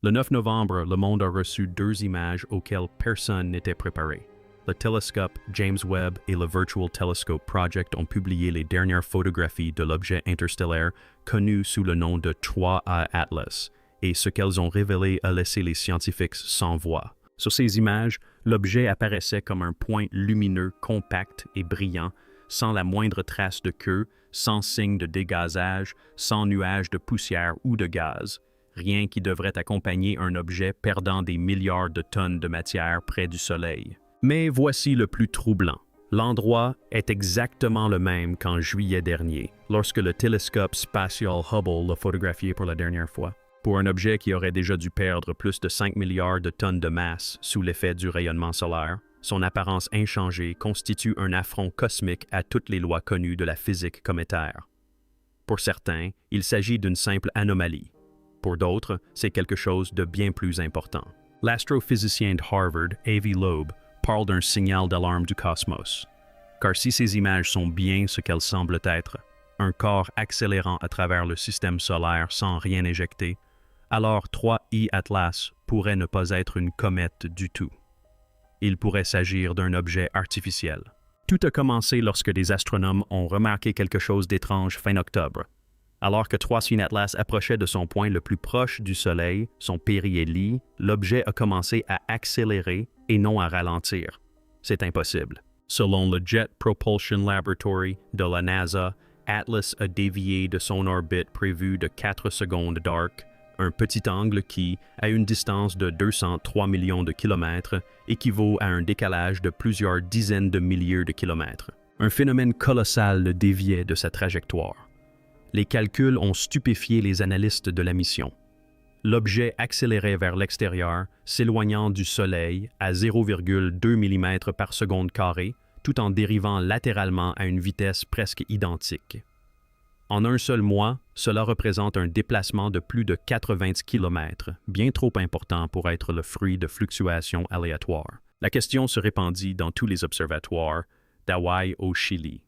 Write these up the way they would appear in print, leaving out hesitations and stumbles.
Le 9 novembre, le monde a reçu deux images auxquelles personne n'était préparé. Le télescope James Webb et le Virtual Telescope Project ont publié les dernières photographies de l'objet interstellaire connu sous le nom de 3A Atlas, et ce qu'elles ont révélé a laissé les scientifiques sans voix. Sur ces images, l'objet apparaissait comme un point lumineux, compact et brillant, sans la moindre trace de queue, sans signe de dégazage, sans nuage de poussière ou de gaz. Rien qui devrait accompagner un objet perdant des milliards de tonnes de matière près du Soleil. Mais voici le plus troublant. L'endroit est exactement le même qu'en juillet dernier, lorsque le télescope spatial Hubble l'a photographié pour la dernière fois. Pour un objet qui aurait déjà dû perdre plus de 5 milliards de tonnes de masse sous l'effet du rayonnement solaire, son apparence inchangée constitue un affront cosmique à toutes les lois connues de la physique cométaire. Pour certains, il s'agit d'une simple anomalie. Pour d'autres, c'est quelque chose de bien plus important. L'astrophysicien de Harvard, Avi Loeb, parle d'un signal d'alarme du cosmos. Car si ces images sont bien ce qu'elles semblent être, un corps accélérant à travers le système solaire sans rien éjecter, alors 3I Atlas pourrait ne pas être une comète du tout. Il pourrait s'agir d'un objet artificiel. Tout a commencé lorsque des astronomes ont remarqué quelque chose d'étrange fin octobre. Alors que 3C Atlas approchait de son point le plus proche du Soleil, son périhélie, l'objet a commencé à accélérer et non à ralentir. C'est impossible. Selon le Jet Propulsion Laboratory de la NASA, Atlas a dévié de son orbite prévue de 4 secondes d'arc, un petit angle qui, à une distance de 203 millions de kilomètres, équivaut à un décalage de plusieurs dizaines de milliers de kilomètres. Un phénomène colossal le déviait de sa trajectoire. Les calculs ont stupéfié les analystes de la mission. L'objet accélérait vers l'extérieur, s'éloignant du Soleil à 0,2 mm par seconde carrée, tout en dérivant latéralement à une vitesse presque identique. En un seul mois, cela représente un déplacement de plus de 80 km, bien trop important pour être le fruit de fluctuations aléatoires. La question se répandit dans tous les observatoires, d'Hawaï au Chili.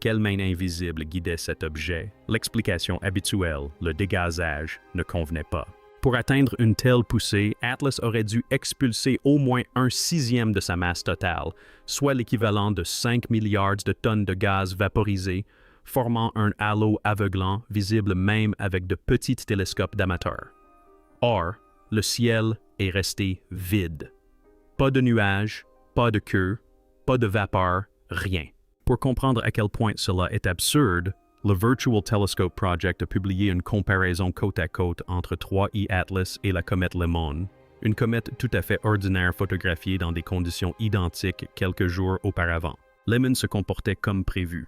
Quelle main invisible guidait cet objet? L'explication habituelle, le dégazage, ne convenait pas. Pour atteindre une telle poussée, Atlas aurait dû expulser au moins 1/6 de sa masse totale, soit l'équivalent de 5 milliards de tonnes de gaz vaporisé, formant un halo aveuglant visible même avec de petits télescopes d'amateurs. Or, le ciel est resté vide. Pas de nuages, pas de queue, pas de vapeur, rien. Pour comprendre à quel point cela est absurde, le Virtual Telescope Project a publié une comparaison côte à côte entre 3I Atlas et la comète Lemon, une comète tout à fait ordinaire photographiée dans des conditions identiques quelques jours auparavant. Lemon se comportait comme prévu.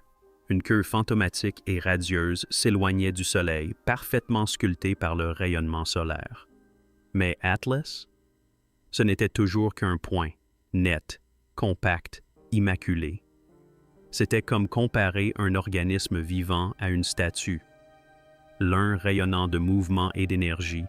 Une queue fantomatique et radieuse s'éloignait du Soleil, parfaitement sculptée par le rayonnement solaire. Mais Atlas? Ce n'était toujours qu'un point, net, compact, immaculé. C'était comme comparer un organisme vivant à une statue, l'un rayonnant de mouvement et d'énergie,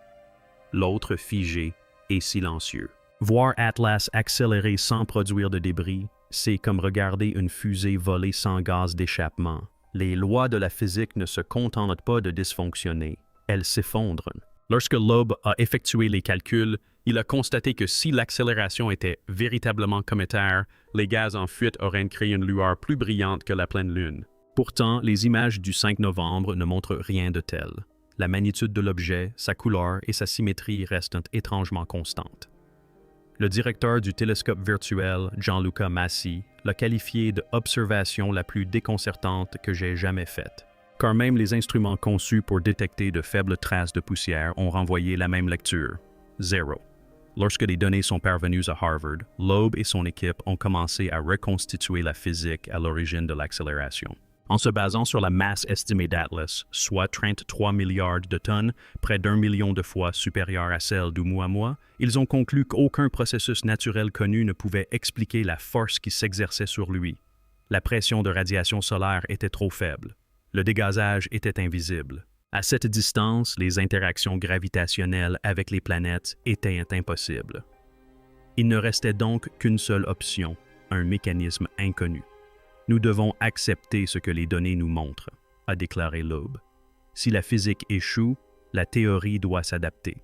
l'autre figé et silencieux. Voir Atlas accélérer sans produire de débris, c'est comme regarder une fusée voler sans gaz d'échappement. Les lois de la physique ne se contentent pas de dysfonctionner, elles s'effondrent. Lorsque Loeb a effectué les calculs, il a constaté que si l'accélération était véritablement cométaire, les gaz en fuite auraient créé une lueur plus brillante que la pleine lune. Pourtant, les images du 5 novembre ne montrent rien de tel. La magnitude de l'objet, sa couleur et sa symétrie restent étrangement constantes. Le directeur du télescope virtuel, Gianluca Massi, l'a qualifié de « observation la plus déconcertante que j'ai jamais faite ». Car même les instruments conçus pour détecter de faibles traces de poussière ont renvoyé la même lecture, 0. Lorsque les données sont parvenues à Harvard, Loeb et son équipe ont commencé à reconstituer la physique à l'origine de l'accélération. En se basant sur la masse estimée d'Atlas, soit 33 milliards de tonnes, près d'1 million de fois supérieure à celle d'Oumuamua, ils ont conclu qu'aucun processus naturel connu ne pouvait expliquer la force qui s'exerçait sur lui. La pression de radiation solaire était trop faible. Le dégazage était invisible. À cette distance, les interactions gravitationnelles avec les planètes étaient impossibles. Il ne restait donc qu'une seule option, un mécanisme inconnu. Nous devons accepter ce que les données nous montrent, a déclaré Loeb. Si la physique échoue, la théorie doit s'adapter.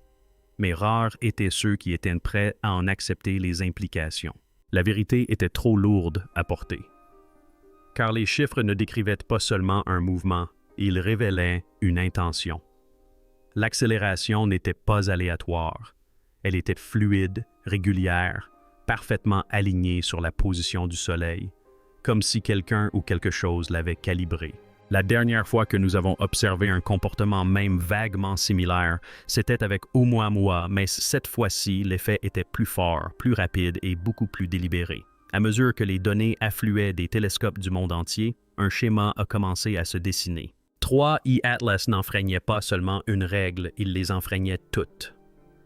mais rares étaient ceux qui étaient prêts à en accepter les implications. La vérité était trop lourde à porter. Car les chiffres ne décrivaient pas seulement un mouvement, ils révélaient une intention. L'accélération n'était pas aléatoire. Elle était fluide, régulière, parfaitement alignée sur la position du Soleil, comme si quelqu'un ou quelque chose l'avait calibrée. La dernière fois que nous avons observé un comportement même vaguement similaire, c'était avec Oumuamua, mais cette fois-ci, l'effet était plus fort, plus rapide et beaucoup plus délibéré. À mesure que les données affluaient des télescopes du monde entier, un schéma a commencé à se dessiner. 3I Atlas n'enfreignait pas seulement une règle, il les enfreignait toutes.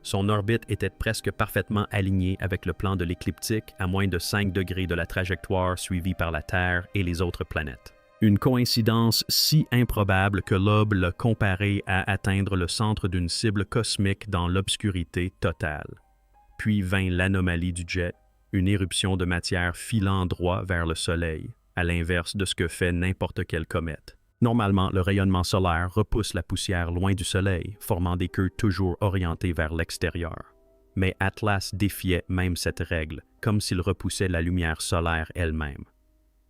Son orbite était presque parfaitement alignée avec le plan de l'écliptique à moins de 5 degrés de la trajectoire suivie par la Terre et les autres planètes. Une coïncidence si improbable que Loeb l'a comparé à atteindre le centre d'une cible cosmique dans l'obscurité totale. Puis vint l'anomalie du jet, une éruption de matière filant droit vers le Soleil, à l'inverse de ce que fait n'importe quelle comète. Normalement, le rayonnement solaire repousse la poussière loin du Soleil, formant des queues toujours orientées vers l'extérieur. Mais Atlas défiait même cette règle, comme s'il repoussait la lumière solaire elle-même.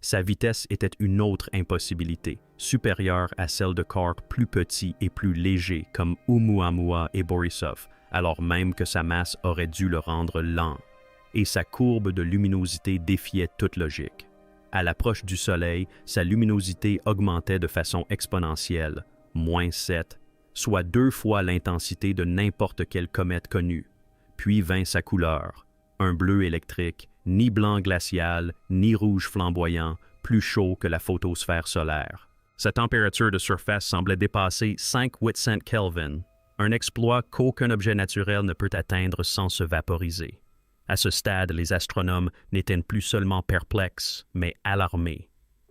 Sa vitesse était une autre impossibilité, supérieure à celle de corps plus petits et plus légers comme Oumuamua et Borisov, alors même que sa masse aurait dû le rendre lent. Et sa courbe de luminosité défiait toute logique. À l'approche du Soleil, sa luminosité augmentait de façon exponentielle, -7, soit 2 fois l'intensité de n'importe quelle comète connue. Puis vint sa couleur, un bleu électrique, ni blanc glacial, ni rouge flamboyant, plus chaud que la photosphère solaire. Sa température de surface semblait dépasser 5,8 Kelvin, un exploit qu'aucun objet naturel ne peut atteindre sans se vaporiser. À ce stade, les astronomes n'étaient plus seulement perplexes, mais alarmés.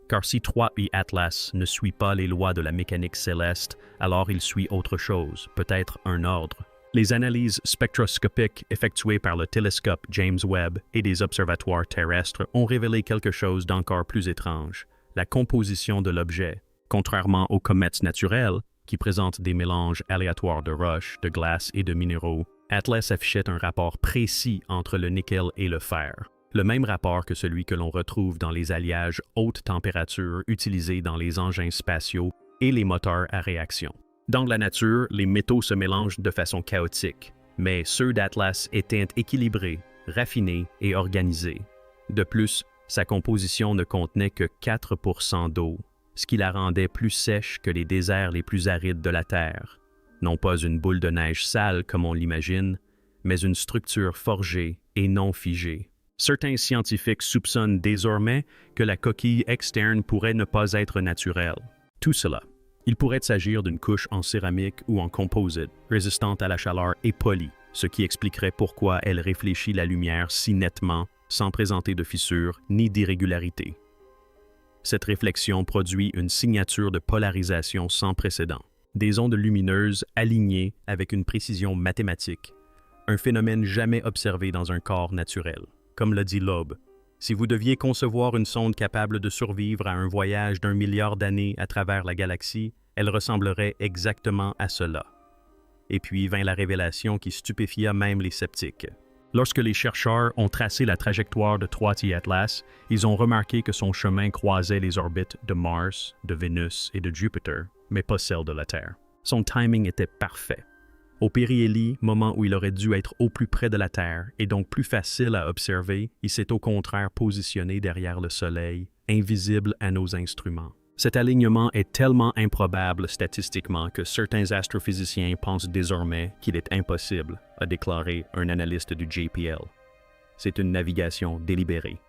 Car si 3I Atlas ne suit pas les lois de la mécanique céleste, alors il suit autre chose, peut-être un ordre. Les analyses spectroscopiques effectuées par le télescope James Webb et des observatoires terrestres ont révélé quelque chose d'encore plus étrange, la composition de l'objet. Contrairement aux comètes naturelles, qui présentent des mélanges aléatoires de roches, de glace et de minéraux, Atlas affichait un rapport précis entre le nickel et le fer, le même rapport que celui que l'on retrouve dans les alliages haute température utilisés dans les engins spatiaux et les moteurs à réaction. Dans la nature, les métaux se mélangent de façon chaotique, mais ceux d'Atlas étaient équilibrés, raffinés et organisés. De plus, sa composition ne contenait que 4% d'eau, ce qui la rendait plus sèche que les déserts les plus arides de la Terre. Non pas une boule de neige sale comme on l'imagine, mais une structure forgée et non figée. Certains scientifiques soupçonnent désormais que la coquille externe pourrait ne pas être naturelle. Tout cela. Il pourrait s'agir d'une couche en céramique ou en composite, résistante à la chaleur et polie, ce qui expliquerait pourquoi elle réfléchit la lumière si nettement, sans présenter de fissures ni d'irrégularités. Cette réflexion produit une signature de polarisation sans précédent. Des ondes lumineuses alignées avec une précision mathématique, un phénomène jamais observé dans un corps naturel. Comme l'a dit Loeb, si vous deviez concevoir une sonde capable de survivre à un voyage d'1 milliard d'années à travers la galaxie, elle ressemblerait exactement à cela. Et puis vint la révélation qui stupéfia même les sceptiques. Lorsque les chercheurs ont tracé la trajectoire de 3I Atlas, ils ont remarqué que son chemin croisait les orbites de Mars, de Vénus et de Jupiter, mais pas celle de la Terre. Son timing était parfait. Au périhélie, moment où il aurait dû être au plus près de la Terre et donc plus facile à observer, il s'est au contraire positionné derrière le Soleil, invisible à nos instruments. Cet alignement est tellement improbable statistiquement que certains astrophysiciens pensent désormais qu'il est impossible, a déclaré un analyste du JPL. C'est une navigation délibérée.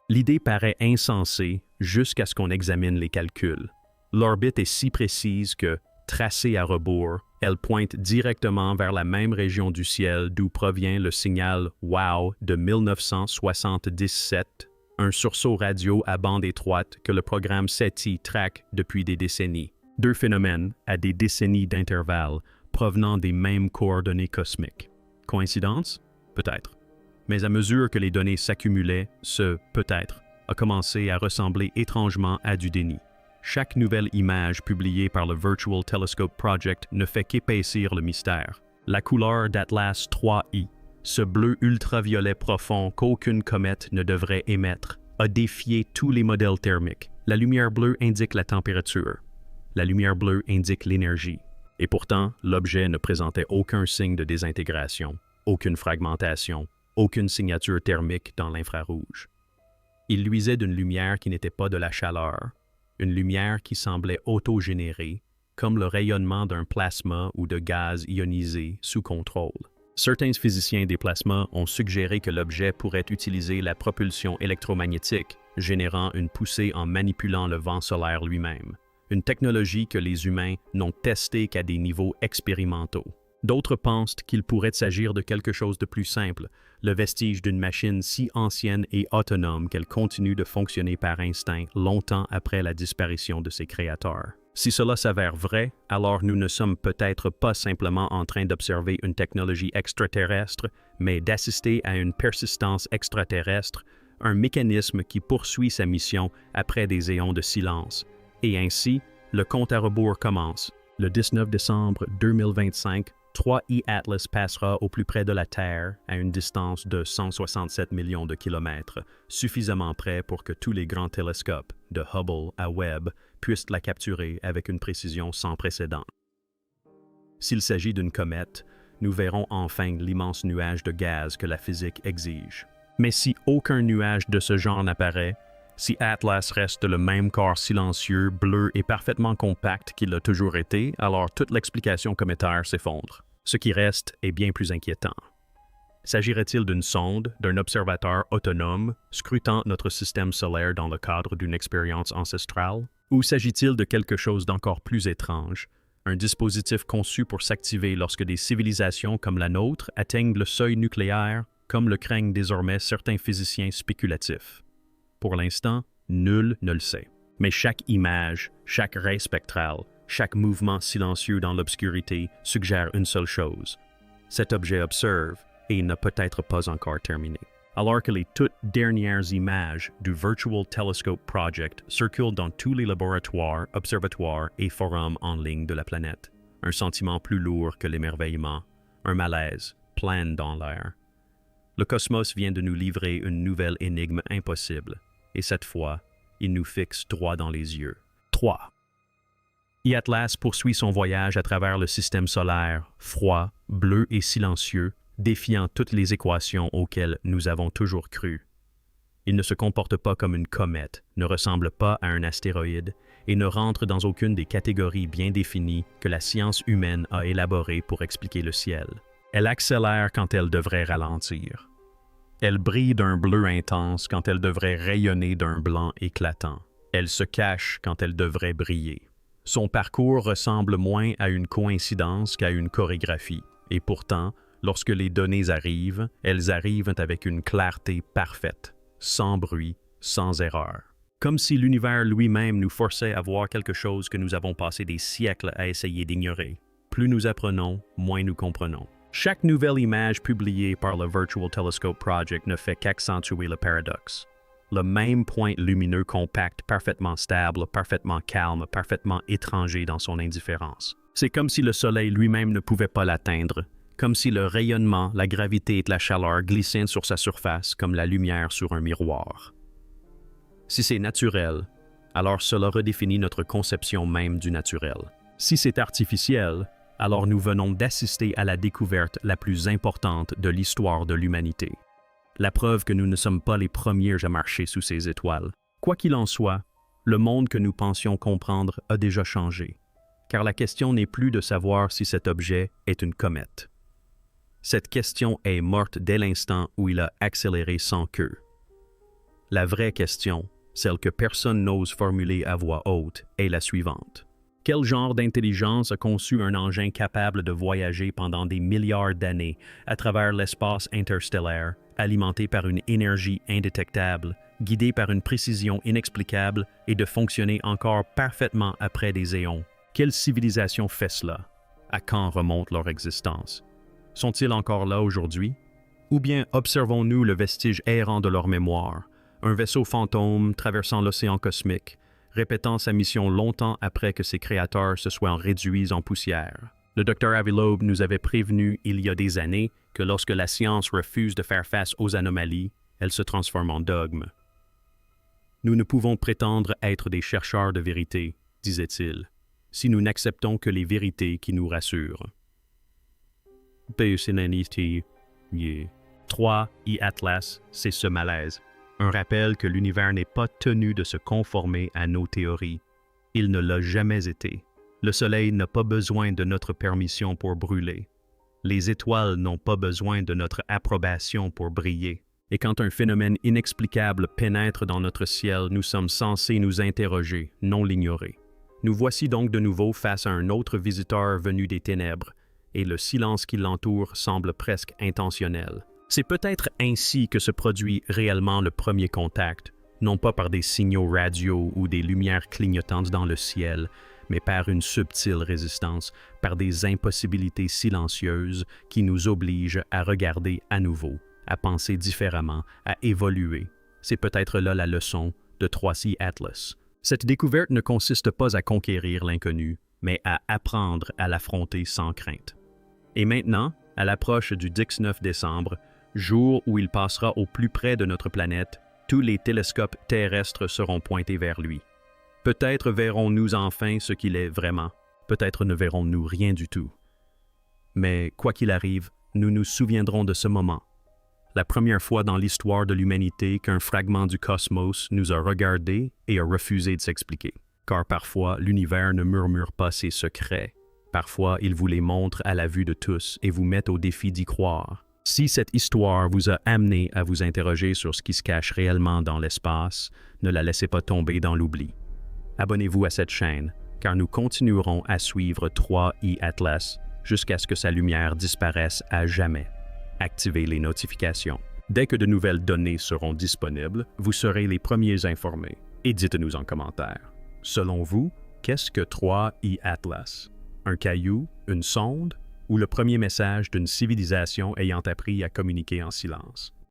L'idée paraît insensée jusqu'à ce qu'on examine les calculs. L'orbite est si précise que, tracée à rebours, elle pointe directement vers la même région du ciel d'où provient le signal WOW de 1977, un sursaut radio à bande étroite que le programme SETI traque depuis des décennies. 2 phénomènes à des décennies d'intervalle provenant des mêmes coordonnées cosmiques. Coïncidence? Peut-être. Mais à mesure que les données s'accumulaient, ce « peut-être » a commencé à ressembler étrangement à du déni. chaque nouvelle image publiée par le Virtual Telescope Project ne fait qu'épaissir le mystère. La couleur d'Atlas 3I, ce bleu ultraviolet profond qu'aucune comète ne devrait émettre, a défié tous les modèles thermiques. La lumière bleue indique la température. La lumière bleue indique l'énergie. Et pourtant, l'objet ne présentait aucun signe de désintégration, aucune fragmentation, aucune signature thermique dans l'infrarouge. Il luisait d'une lumière qui n'était pas de la chaleur, une lumière qui semblait autogénérée, comme le rayonnement d'un plasma ou de gaz ionisé sous contrôle. Certains physiciens des plasmas ont suggéré que l'objet pourrait utiliser la propulsion électromagnétique, générant une poussée en manipulant le vent solaire lui-même, une technologie que les humains n'ont testée qu'à des niveaux expérimentaux. D'autres pensent qu'il pourrait s'agir de quelque chose de plus simple, le vestige d'une machine si ancienne et autonome qu'elle continue de fonctionner par instinct longtemps après la disparition de ses créateurs. Si cela s'avère vrai, alors nous ne sommes peut-être pas simplement en train d'observer une technologie extraterrestre, mais d'assister à une persistance extraterrestre, un mécanisme qui poursuit sa mission après des éons de silence. Et ainsi, le compte à rebours commence. Le 19 décembre 2025, 3I Atlas passera au plus près de la Terre, à une distance de 167 millions de kilomètres, suffisamment près pour que tous les grands télescopes, de Hubble à Webb, puissent la capturer avec une précision sans précédent. S'il s'agit d'une comète, nous verrons enfin l'immense nuage de gaz que la physique exige. Mais si aucun nuage de ce genre n'apparaît, si Atlas reste le même corps silencieux, bleu et parfaitement compact qu'il a toujours été, alors toute l'explication cométaire s'effondre. Ce qui reste est bien plus inquiétant. S'agirait-il d'une sonde, d'un observateur autonome, scrutant notre système solaire dans le cadre d'une expérience ancestrale? Ou s'agit-il de quelque chose d'encore plus étrange, un dispositif conçu pour s'activer lorsque des civilisations comme la nôtre atteignent le seuil nucléaire, comme le craignent désormais certains physiciens spéculatifs? Pour l'instant, nul ne le sait. Mais chaque image, chaque ray spectral, chaque mouvement silencieux dans l'obscurité suggère une seule chose. Cet objet observe et n'a peut-être pas encore terminé. Alors que les toutes dernières images du Virtual Telescope Project circulent dans tous les laboratoires, observatoires et forums en ligne de la planète, un sentiment plus lourd que l'émerveillement, un malaise, plane dans l'air. Le cosmos vient de nous livrer une nouvelle énigme impossible, et cette fois, il nous fixe droit dans les yeux. 3. Atlas poursuit son voyage à travers le système solaire, froid, bleu et silencieux, défiant toutes les équations auxquelles nous avons toujours cru. Il ne se comporte pas comme une comète, ne ressemble pas à un astéroïde et ne rentre dans aucune des catégories bien définies que la science humaine a élaborées pour expliquer le ciel. Elle accélère quand elle devrait ralentir. Elle brille d'un bleu intense quand elle devrait rayonner d'un blanc éclatant. Elle se cache quand elle devrait briller. Son parcours ressemble moins à une coïncidence qu'à une chorégraphie, et pourtant, lorsque les données arrivent, elles arrivent avec une clarté parfaite, sans bruit, sans erreur. Comme si l'univers lui-même nous forçait à voir quelque chose que nous avons passé des siècles à essayer d'ignorer. Plus nous apprenons, moins nous comprenons. Chaque nouvelle image publiée par le Virtual Telescope Project ne fait qu'accentuer le paradoxe. Le même point lumineux compact, parfaitement stable, parfaitement calme, parfaitement étranger dans son indifférence. C'est comme si le Soleil lui-même ne pouvait pas l'atteindre, comme si le rayonnement, la gravité et la chaleur glissaient sur sa surface comme la lumière sur un miroir. Si c'est naturel, alors cela redéfinit notre conception même du naturel. Si c'est artificiel, alors nous venons d'assister à la découverte la plus importante de l'histoire de l'humanité. La preuve que nous ne sommes pas les premiers à marcher sous ces étoiles. Quoi qu'il en soit, le monde que nous pensions comprendre a déjà changé, car la question n'est plus de savoir si cet objet est une comète. Cette question est morte dès l'instant où il a accéléré sans queue. La vraie question, celle que personne n'ose formuler à voix haute, est la suivante. Quel genre d'intelligence a conçu un engin capable de voyager pendant des milliards d'années à travers l'espace interstellaire, alimenté par une énergie indétectable, guidé par une précision inexplicable et de fonctionner encore parfaitement après des éons? Quelle civilisation fait cela? À quand remonte leur existence? Sont-ils encore là aujourd'hui? Ou bien observons-nous le vestige errant de leur mémoire, un vaisseau fantôme traversant l'océan cosmique, répétant sa mission longtemps après que ses créateurs se soient réduits en poussière. Le Dr. Avilobe nous avait prévenu il y a des années que lorsque la science refuse de faire face aux anomalies, elle se transforme en dogme. Nous ne pouvons prétendre être des chercheurs de vérité, disait-il, si nous n'acceptons que les vérités qui nous rassurent. 3. E-Atlas, c'est ce malaise. Un rappel que l'univers n'est pas tenu de se conformer à nos théories. Il ne l'a jamais été. Le soleil n'a pas besoin de notre permission pour brûler. Les étoiles n'ont pas besoin de notre approbation pour briller. Et quand un phénomène inexplicable pénètre dans notre ciel, nous sommes censés nous interroger, non l'ignorer. Nous voici donc de nouveau face à un autre visiteur venu des ténèbres, et le silence qui l'entoure semble presque intentionnel. C'est peut-être ainsi que se produit réellement le premier contact, non pas par des signaux radio ou des lumières clignotantes dans le ciel, mais par une subtile résistance, par des impossibilités silencieuses qui nous obligent à regarder à nouveau, à penser différemment, à évoluer. C'est peut-être là la leçon de 3C Atlas. Cette découverte ne consiste pas à conquérir l'inconnu, mais à apprendre à l'affronter sans crainte. Et maintenant, à l'approche du 19 décembre, jour où il passera au plus près de notre planète, tous les télescopes terrestres seront pointés vers lui. Peut-être verrons-nous enfin ce qu'il est vraiment, peut-être ne verrons-nous rien du tout. Mais quoi qu'il arrive, nous nous souviendrons de ce moment. La première fois dans l'histoire de l'humanité qu'un fragment du cosmos nous a regardés et a refusé de s'expliquer. Car parfois, l'univers ne murmure pas ses secrets. Parfois, il vous les montre à la vue de tous et vous met au défi d'y croire. Si cette histoire vous a amené à vous interroger sur ce qui se cache réellement dans l'espace, ne la laissez pas tomber dans l'oubli. Abonnez-vous à cette chaîne, car nous continuerons à suivre 3E Atlas jusqu'à ce que sa lumière disparaisse à jamais. Activez les notifications. Dès que de nouvelles données seront disponibles, vous serez les premiers informés. Et dites-nous en commentaire. Selon vous, qu'est-ce que 3E Atlas? Un caillou, une sonde, ou le premier message d'une civilisation ayant appris à communiquer en silence?